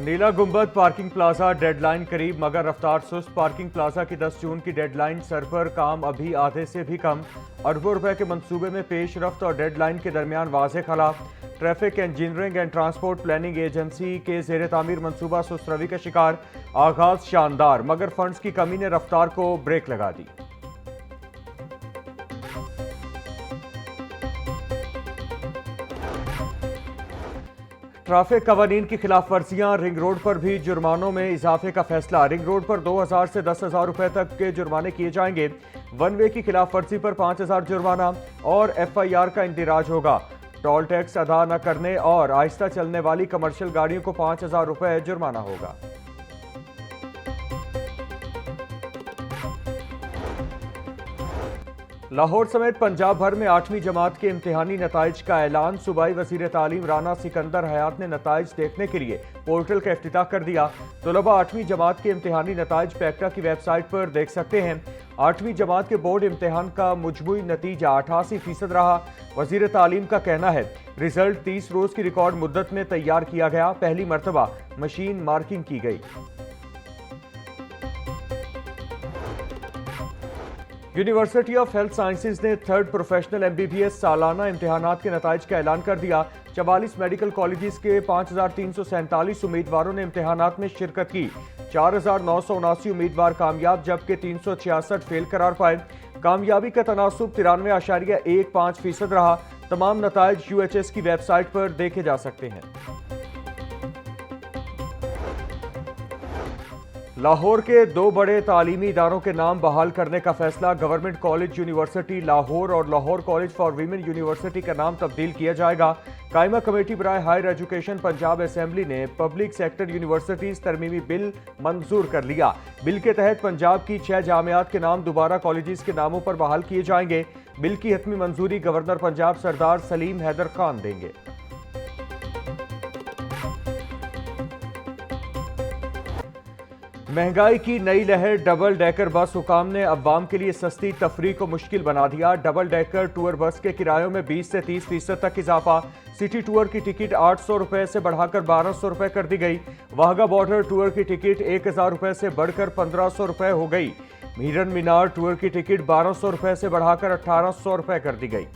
नीला गुंबद parking plaza deadline करीब मगर रफ्तार सुस्त। पार्किंग प्लाजा की 10 जून की डेडलाइन सर पर, काम अभी आधे से भी कम। अरबों रुपए के मंसूबे में पेश रफ्त और डेडलाइन के दरमियान वाज़ेह खला। Traffic engineering and transport planning agency के जेर तामीर मंसूबा सुस्त रवि का शिकार। आगाज शानदार मगर फंड्स की कमी ने रफ्तार को ब्रेक लगा दी। ट्रैफिक कवानीन की खिलाफ वर्जियां, रिंग रोड पर भी जुर्मानों में इजाफे का फैसला। रिंग रोड पर 2000 से 10,000 रुपए तक के जुर्माने किए जाएंगे। वन वे की खिलाफ वर्जी पर 5000 जुर्माना और FIR का इंदिराज होगा। टोल टैक्स अदा न करने और आहिस्ता चलने वाली कमर्शियल गाड़ियों को 5000 रुपए जुर्माना होगा। लाहौर समेत पंजाब भर में 8वीं जमात के इम्तिहानी नताइज का ऐलान। सूबाई वजीर तालीम राना सिकंदर हयात ने नताइज देखने के लिए पोर्टल का इफ्तिताह कर दिया। तलबा 8वीं जमात के इम्तिहानी नताइज पैक्टा की वेबसाइट पर देख सकते हैं। 8वीं जमात के बोर्ड इम्तिहान का मुजमुई नतीजा 88% रहा। वजीर तालीम का कहना है रिजल्ट 30 रोज की रिकॉर्ड मुद्दत में तैयार किया गया। पहली मरतबा मशीन मार्किंग की गई। यूनिवर्सिटी ऑफ हेल्थ साइंसेज ने थर्ड प्रोफेशनल MBBS सालाना इम्तिहानात के नताइज का ऐलान कर दिया। 44 मेडिकल कॉलेजेस के 5347 उम्मीदवारों ने इम्तिहानात में शिरकत की। 4979 उम्मीदवार कामयाब जबकि 366 फेल करार पाए। कामयाबी का तनासुब 93.15% रहा। तमाम नताइज UHS की वेबसाइट पर देखे जा सकते हैं। लाहौर के 2 बड़े तालीमी इदारों के नाम बहाल करने का फैसला। गवर्नमेंट कॉलेज यूनिवर्सिटी लाहौर और Lahore college for women university का नाम तब्दील किया जाएगा। कायमा कमेटी बराए हायर एजुकेशन पंजाब असेंबली ने पब्लिक सेक्टर यूनिवर्सिटीज तरमीमी बिल मंजूर कर लिया। बिल के तहत पंजाब की 6 जामियात के नाम दोबारा कॉलेजेस के नामों पर बहाल किए जाएंगे। बिल की हतमी मंजूरी गवर्नर पंजाब सरदार सलीम हैदर खान देंगे। महंगाई की नई लहर, डबल डेकर बस हुकाम ने अवाम के लिए सस्ती तफरीह को मुश्किल बना दिया। डबल डेकर टूर बस के किरायों में 20 से 30% तक इजाफा। सिटी टूर की टिकट 800 रुपए से बढ़ाकर 1200 रुपए कर दी गई। वाहगा बॉर्डर टूर की टिकट 1000 रुपए से बढ़कर 1500 रुपए हो गई। मीरन मीनार टूर की टिकट 1200 रुपए से बढ़ाकर 1800 रुपए कर दी गई।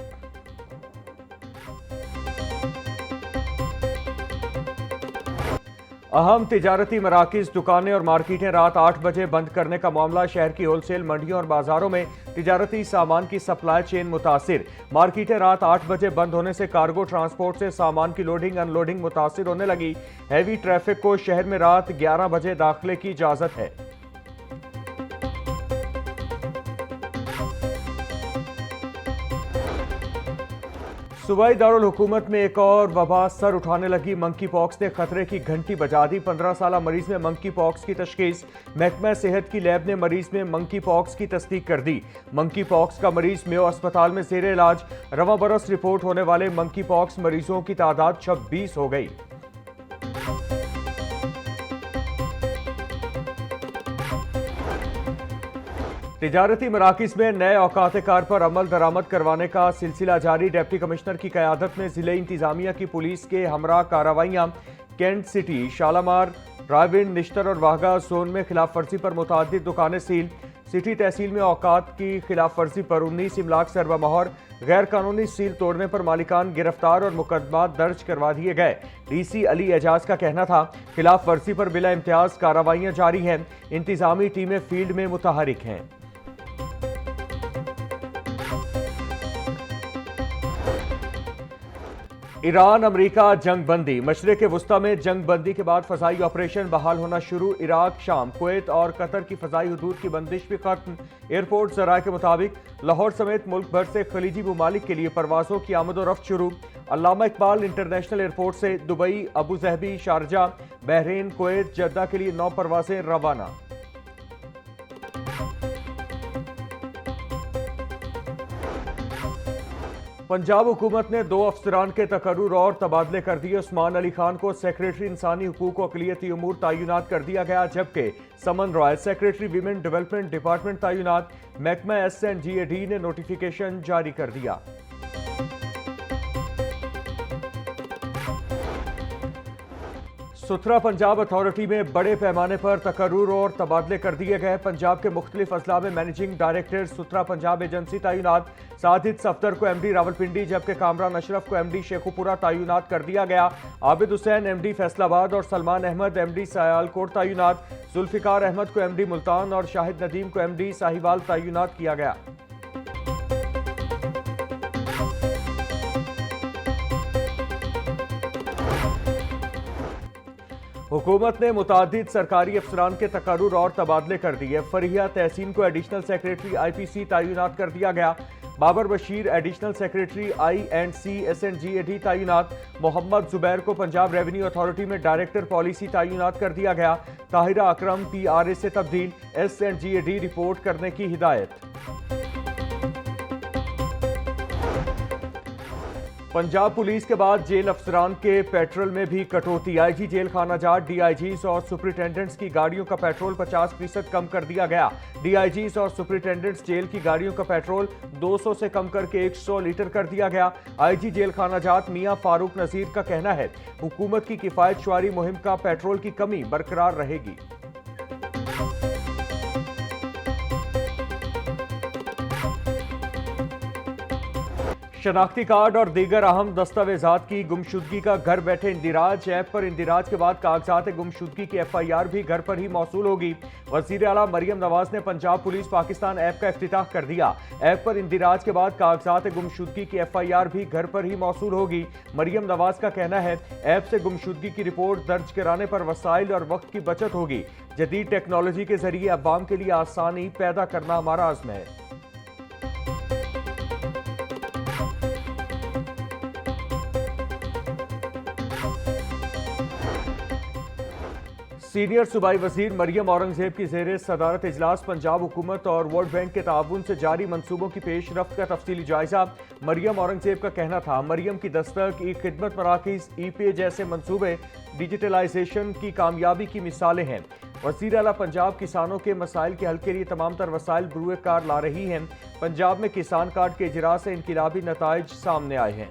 अहम तिजारती मराकिज, दुकानें और मार्केटें रात 8 बजे बंद करने का मामला। शहर की होलसेल मंडियों और बाजारों में तिजारती सामान की सप्लाई चेन मुतासिर। मार्केटें रात 8 बजे बंद होने से कार्गो ट्रांसपोर्ट से सामान की लोडिंग अनलोडिंग मुतासिर होने लगी। हैवी ट्रैफिक को शहर में रात 11 बजे दाखिले की इजाजत है। सूबाई दारुल हुकूमत में एक और वबा सर उठाने लगी। मंकी पॉक्स ने खतरे की घंटी बजा दी। 15 साल मरीज में मंकी पॉक्स की तशखीस। महकमा सेहत की लैब ने मरीज में मंकी पॉक्स की तस्दीक कर दी। मंकी पॉक्स का मरीज मेयो अस्पताल में जेर इलाज। रवां बरस रिपोर्ट होने वाले मंकी पॉक्स मरीजों की तादाद 26 हो गई। तिजारती मराकिज में नए औकात कार पर अमल दरामद करवाने का सिलसिला जारी। डिप्टी कमिश्नर की क़यादत में जिले इंतजामिया की पुलिस के हमरा कार्रवाइयाँ कैंट सिटी, शालामार, रायविंड, निश्तर और वाहगा जोन में खिलाफ वर्जी पर मुतादिद दुकानें सील। सिटी तहसील में औकात की खिलाफ वर्जी पर 19 इमलाक सरबा मोहर। गैर कानूनी सील तोड़ने पर मालिकान गिरफ्तार और मुकदमा दर्ज करवा दिए गए। DC अली एजाज का कहना था खिलाफ वर्जी पर बिला इम्तियाज कार्रवाइयाँ जारी हैं। इंतजामी टीमें फील्ड में मुतहरिक हैं। ईरान अमेरिका जंग बंदी। मशरिक़ वुस्ता में जंग बंदी के बाद फ़ज़ाई ऑपरेशन बहाल होना शुरू। इराक, शाम, कुवैत और कतर की फ़ज़ाई हदूद की बंदिश भी खत्म। एयरपोर्ट ज़राए के मुताबिक लाहौर समेत मुल्क भर से खलीजी ममालिक के लिए परवाज़ों की आमद-ओ-रफ़्त शुरू। अल्लामा इकबाल इंटरनेशनल एयरपोर्ट से Dubai, Abu Dhabi, Sharjah, Bahrain, Kuwait, Jeddah के लिए 9 परवाज़ें रवाना। पंजाब हुकूमत ने 2 अफसरान के तकर्रुर और तबादले कर दिए। उस्मान अली खान को सेक्रेटरी इंसानी हुकूक व अक़लियती उमूर तैनात कर दिया गया, जबकि Saman Rai secretary women development department तैनात। महकमा SNGAD ने नोटिफिकेशन जारी कर दिया। सुथरा पंजाब अथॉरिटी में बड़े पैमाने पर तकर्रुर और तबादले कर दिए गए। पंजाब के मुख्तलिफ अजला में मैनेजिंग डायरेक्टर सुथरा पंजाब एजेंसी तैनात। साजिद सफदर को एमडी रावलपिंडी जबकि कामरान अशरफ को एमडी शेखुपुरा तैनात कर दिया गया। आबिद हुसैन एमडी फैसलाबाद और सलमान अहमद एमडी सियालकोट तैनात। जुल्फिकार अहमद को एमडी मुल्तान और शाहिद नदीम को एमडी साहिवाल तैनात किया गया। हुकूमत ने मुतादिद सरकारी अफसरान के तकर्रुर और तबादले कर दिए। फरिया तहसीन को एडिशनल सेक्रेटरी IPC तैनात कर दिया गया। Babar Bashir additional secretary I&C SNGAD तैनात। मोहम्मद जुबैर को पंजाब रेवेन्यू अथॉरिटी में डायरेक्टर पॉलिसी तैनात कर दिया गया। ताहिरा अकरम PRA से तब्दील। SNGAD रिपोर्ट करने की हिदायत। पंजाब पुलिस के बाद जेल अफसरान के पेट्रोल में भी कटौती। IG जेल खाना जाट DIGs और सुपरिटेंडेंट्स की गाड़ियों का पेट्रोल 50% कम कर दिया गया। DIGs और सुपरिटेंडेंट्स जेल की गाड़ियों का पेट्रोल 200 से कम करके 100 लीटर कर दिया गया। IG जेल खाना जाट मियां फारूक नजीर का कहना है हुकूमत की किफायत शुमारी मुहिम का पेट्रोल की कमी बरकरार रहेगी। शनाख्ती कार्ड और दीगर अहम दस्तावेजात की गुमशुदगी का घर बैठे इंदिराज ऐप पर इंदिराज के बाद कागजात गुमशुदगी की FIR भी घर पर ही मौसूल होगी। वज़ीर आला मरियम नवाज ने पंजाब पुलिस पाकिस्तान ऐप का इफ्तिताह कर दिया। ऐप पर इंदिराज के बाद कागजात गुमशुदगी की FIR भी घर पर ही मौसूल होगी। मरियम नवाज का कहना है ऐप से गुमशुदगी की रिपोर्ट दर्ज कराने पर वसाइल और वक्त की बचत होगी। जदीद टेक्नोलॉजी के जरिए अवाम के लिए आसानी पैदा करना हमारा आज़म है। सीनियर सूबाई वजीर मरियम औरंगजेब की ज़ेर सदारत इजलास पंजाब हुकूमत और वर्ल्ड बैंक के ताउन से जारी मनसूबों की पेशरफ्त का तफसीली जायजा। मरियम औरंगजेब का कहना था मरियम की दस्तक, ई खिदमत मराकिज, E-पे जैसे मनसूबे डिजिटलाइजेशन की कामयाबी की मिसालें हैं। वज़ीर आला पंजाब किसानों के मसाइल के हल के लिए तमाम तर वसाइल बरूए कार ला रही हैं। पंजाब में किसान कार्ड के इजरा से इनकलाबी नताइज सामने आए हैं।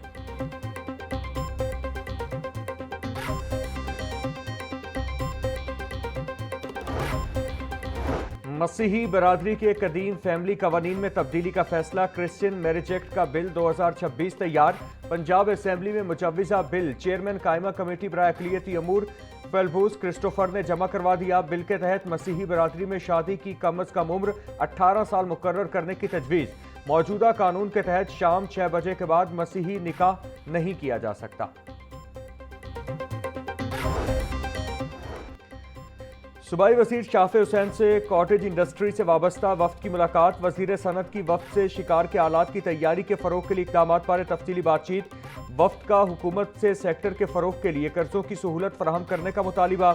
मसीही बरादरी के कदीम फैमिली कवानीन में तब्दीली का फैसला। क्रिश्चियन मैरिज एक्ट का बिल 2026 तैयार। पंजाब असेंबली में मुजव्विज़ा बिल चेयरमैन कायमा कमेटी बराए अक़लियती अमूर फेलबूस क्रिस्टोफर ने जमा करवा दिया। बिल के तहत मसीही बरादरी में शादी की कम अज़ कम उम्र 18 साल मुकर्रर करने की तजवीज़। मौजूदा कानून के तहत शाम 6 बजे के बाद मसीही निकाह नहीं किया जा सकता। सूबाई वज़ीर शाफे हुसैन से कॉटेज इंडस्ट्री से वाबस्ता वफ्द की मुलाकात। वज़ीर सनत की वफ्द से शिकार के आलात की तैयारी के फ़रोग के लिए इक़दाम पर तफसीली बातचीत। वफ्द का हुकूमत से सेक्टर के फ़रोग के लिए कर्ज़ों की सहूलत फराहम करने का मुतालिबा।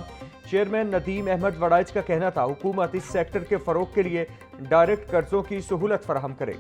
चेयरमैन नदीम अहमद वड़ाइच का कहना था हुकूमत इस सेक्टर के फ़रोग के लिए डायरेक्ट कर्ज़ों की सहूलत फराहम करे।